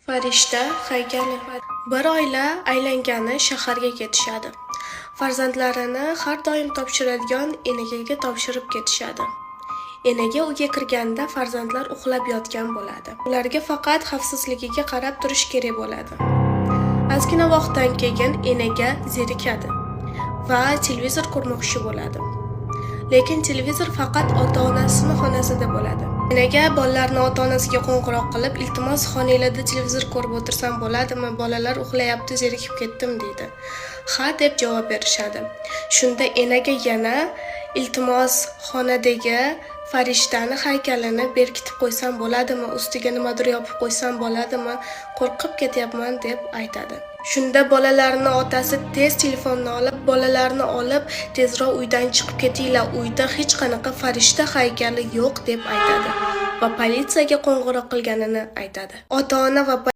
Farishta haykali. Bir oila aylangani shaharga ketishadi. Farzandlarini har doim topshiradigan enagaga topshirib ketishadi. Enaga uyga kirganda farzandlar uxlab yotgan bo'ladi. Ularga faqat xavfsizligiga qarab turish kerak bo'ladi. Ozgina vaqtdan keyin enaga zerikadi va televizor ko'rmoqchi bo'ladi. Lekin televizor faqat ota-onasining xonasida bo'ladi. Enaga bolalarni ota-onasiga qo'ng'iroq qilib, "Iltimos, xonangizda televizor ko'rib o'tirsam bo'ladimi? Bolalar uxlayapti, zerikib ketdim" deydi. "Ha" deb javob berishadi. Shunda enaga yana, "Iltimos, xonadagi farishtani haykalini berkitib qo'ysam bo'ladimi? Ustiga nimadir yopib qo'ysam bo'ladimi? Qo'rqib ketyapman" deb aytadi. Shunda bolalarning otasi tez telefonni olib, "Bolalarni olib, tezroq uydan chiqib ketinglar. Uyda hech qanaqa farishta haykali yo'q" deb aytadi va politsiyaga qo'ng'iroq qilganini aytadi. Ota-ona va